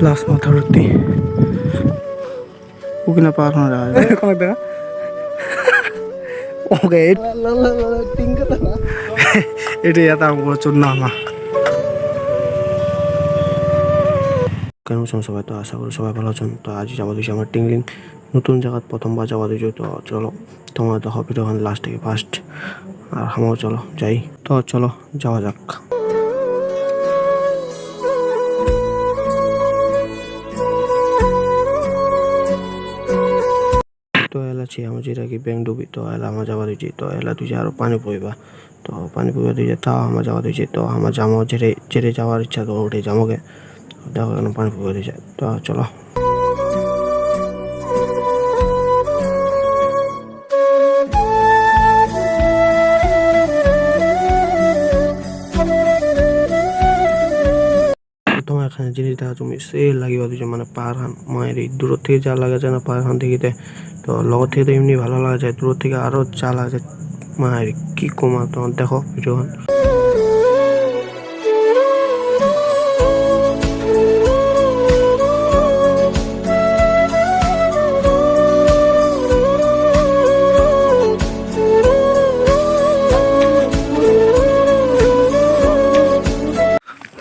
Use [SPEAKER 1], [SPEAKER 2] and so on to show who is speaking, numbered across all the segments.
[SPEAKER 1] Last মাথা ভর্তি ওখানে পার হয়ে যাওয়া কোনো দেখা ওকে এটা এত বছর না আমার কেমন আছেন সবাই? তো আশা করি সবাই ভালো আছেন। তো আজ যাওয়া দিয়েছি আমার টিংলিং নতুন জায়গায় প্রথমবার যাওয়া দিয়েছি। তো চলো তোমরা দেখো ভিডিও লাস্ট থেকে ফার্স্ট আর আমরাও চলো যাই। তো চলো যাওয়া যাক। তো এলা ছি আমার যেটা কি ব্যাংক ডুবি তো এলা আমার যাওয়া দিয়েছি। তো এলা তুই আরো পানি পড়বা তো পানি পড়বা দিয়ে তাও আমার যাওয়া দিয়েছি। তো আমার জামা যেটে যেটে যাওয়ার ইচ্ছা তো ওঠে জামাকে দেখো কেন পানি পড়বা দিয়েছে। তো চলো তোমার এখানে জিনিস দেখা তুমি সে লাগিবা দিছো মানে পাহাড় মায়ের এই দূর থেকে যা লাগা যায় না পাহাড় দেখিতে। তো লগর থেকে তো এমনি ভালো লাগা যায়, দূর থেকে আরো যা লাগা যায় মায়ের কি কমা তোমার দেখো ভিডিও।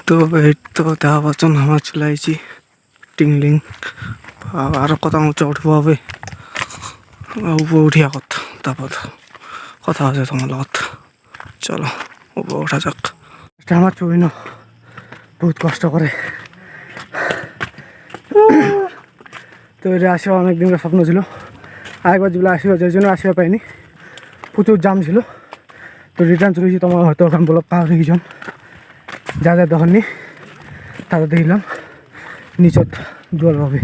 [SPEAKER 1] তো এই তো দেখা পাচ্ছেন আমার চলে আইছি টিংলিং। আরো কথা উঁচা উঠবো হবে উপরে উঠিয়া কথা তারপর কথা আছে তোমার লগত। চলো উপরে ওঠা যাক। আমার ছবি না বহুত কষ্ট করে। তো এটা আসিবা অনেক দিনের স্বপ্ন ছিল। আরেকবার যেগুলো আসিবা যার জন্য আসিবা পাইনি, প্রচুর জাম ছিল। তো রিটার্ন চলেছি। তোমার হয়তো ওখানে বলো পাহাড় দেখিছন, যা যা দেখেননি তাদের দেখলাম নিচত জল হবে।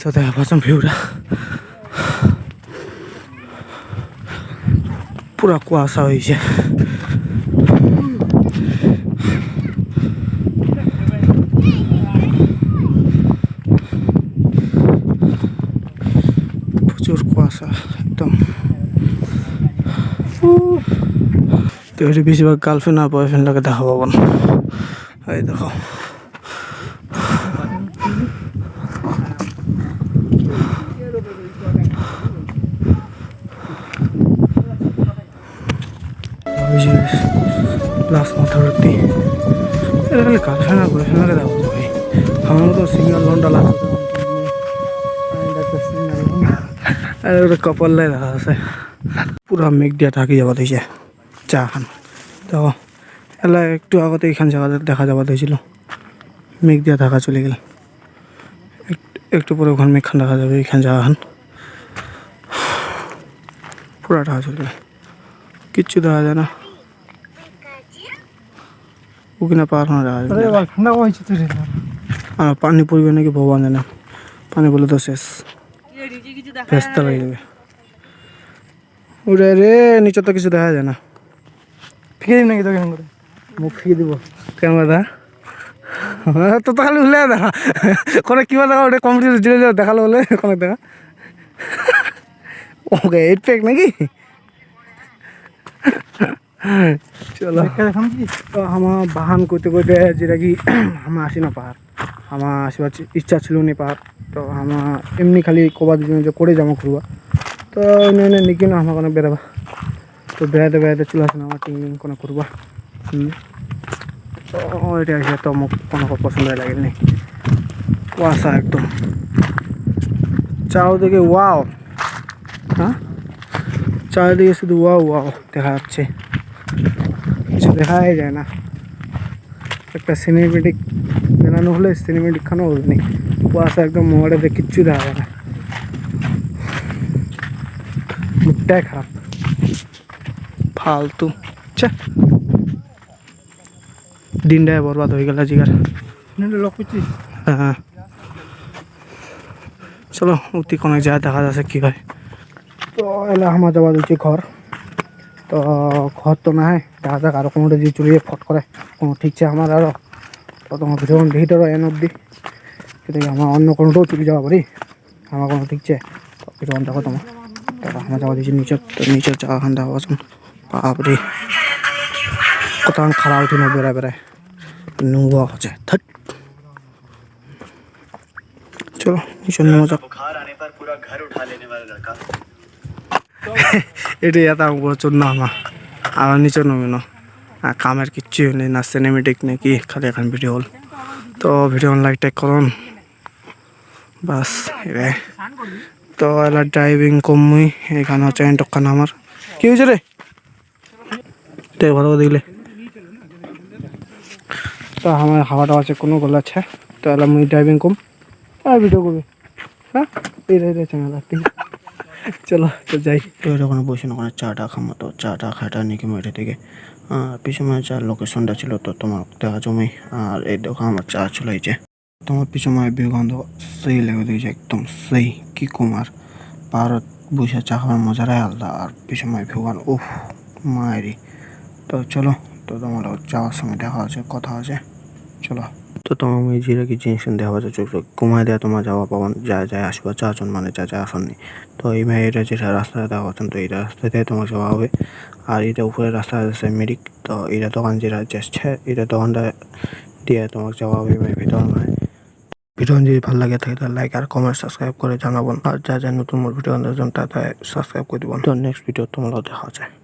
[SPEAKER 1] তো দেখা পাচ্ছেন ভিউটা পুরা কুয়াশা হয়েছে। প্রচুর কুয়াশা একদম। তো এটি বেশিরভাগ গার্লফ্রেন্ড আর বয়ফ্রেন্ড লাগে দেখা পাবো না। এই দেখো লাস্ট মাথা ভর্তি এটা খালি গার্লফ্রেন্ড আর বয়ফ্রেন্ড লাগে দেখা ভাই। আমার মতো সিঙ্গেল লন্ডা লাগছে আর ওটা কপাল লাই দেখা আছে পুরা মেঘ দিয়া থাকি যাওয়া দিয়েছে চা খান। তো এলা একটু আগতে এইখান জায়গা দেখা যাওয়া দিয়েছিল, মেঘ দিয়া থাকা চলে গেল। একটু পরে ওখানে মেঘখান দেখা যাবে, এইখান জায়গা খান পুরা ঢাকা চলে গেল, কিচ্ছু দেখা যায় না। ওখানে পার হয়ে দেখা যাবে আর পানি পড়বে নাকি ভগবান জানে। পানি পড়লে তো শেষ ভেস্তা হয়ে যাবে। উড়ে রে নিচে তো কিছু দেখা যায় না। ফিকে দিব নাকি তো কেন করে মুখ ফিকে দিব কেন দা তো খালি উঠলে দেখা কোনো কিবা দেখা ওটা কম্পিটিশন জিরে দেখালো বলে কোনো দেখা ওকে 8 প্যাক নাকি। চলো তো আমার বাহান করতে করতে যেটা কি আমার আসি না পাহাড়, আমার আসবার ইচ্ছা ছিল নি পাহাড়। তো আমার এমনি খালি কবার দিন যে করে যাবো ঘুরবা। তো নিকি না আমার কোনো বেরোবা। তো বেড়াতে বেড়াতে চলে আসে না আমার টিংলিং কোনো করবা। তো এটা এসে তো মোক কোনো পছন্দ লাগেনি। কুয়াশা একদম চারদিকে ওয়াও। হ্যাঁ চারিদিকে শুধু ওয়াও ওয়াও দেখা যাচ্ছে, কিছু দেখাই যায় না। একটা সিনেমেটিক বানানো হলে সিনেমেটিক খানো হল নেই, কুয়াশা একদম মোবাইলে কিচ্ছু দেখা যায় না, মুখটাই খারাপ ফালতু। আচ্ছা দিনটায় বরবাদ হয়ে গেল জিগার। হ্যাঁ চলো অতি কোনো যায় দেখা যাচ্ছে কী হয়। তো এলা আমার যাওয়া দিচ্ছি ঘর। তো ঘর তো না হয় দেখা যাক আরও কোনোটা দিয়ে চলে ফট করে কোনো ঠিকছে আমার আরও। তো তোমার ভিডিও দেখতে পারো এন অব্দি, কিন্তু আমার অন্য কোনোটাও চলে যাওয়া পারি আমার কোনো ঠিকছে। তো ভিডিও দেখো তোমার। তো আমার যাওয়া দিচ্ছি নিচের। তো নিচের জায়গাখান দেখা পাচ্ছেন বাপরে কত খারাপ উঠি না বেড়ায় বেড়ায় নোংরা হচ্ছে। চলো নিচে নেমে যাক। এটাই এটা প্রচুর নামা আর নিচে নমি ন কামের কিচ্ছু নেই না সিনেমেটিক নাকি খালি এখন ভিডিও হল তো ভিডিও লাইক টেক করুন বাস এরে তো এলা ড্রাইভিং কমই এখানে হচ্ছে টক্কান আমার কি হয়েছে রে দেখ ভালো করে দেখলে তো আমার হাওয়াটা আছে কোনো গলা আছে তো এলা মুই ড্রাইভিং কম আর ভিডিও করবে হ্যাঁ এই রে চ্যানেল চলো তো যাই তো ওখানে বসে ওখানে চাটা খামো তো চাটা খাটা নাকি মেটে থেকে পিছনে চা লোকেশনটা ছিল তো তোমার দেখা জমি আর এই দেখো আমার চা চলে যাচ্ছে তোমার পিছনে বিগন্ধ সেই লেগে দিয়েছে একদম সেই কি কুমার পাহাড়ত বসে চা খাওয়ার মজাটাই আলাদা আর পিছনে ভিউগান উফ মায়েরি তো চলো তো তোমার যাওয়ার সময় দেখা আছে কথা আছে চলো তো তোমার আমি যেটা কি জিনিস দেখা পাচ্ছে চোখ ঘুমাই দেওয়া তোমার যাওয়া পাবান যা যায় আসবা চারজন মানে যা যা আসেননি তো এই এটা যেটা রাস্তাটা দেখা পাচ্ছেন তো এই রাস্তাতে তোমার যাওয়া হবে আর এটা উপরে রাস্তা আছে মেডিক তো এটা দোকান যেটা যাচ্ছে এটা দোকানটা দিয়ে তোমাকে যাওয়া হবে ভিতর নয় ভিডিও যদি ভালো লাগে থাকে তাহলে লাইক আর কমেন্ট সাবস্ক্রাইব করে জানাবেন আর যা যা নতুন ভিডিও তাই সাবস্ক্রাইব করে দিবেন তো নেক্সট ভিডিও তোমার দেখা যায়।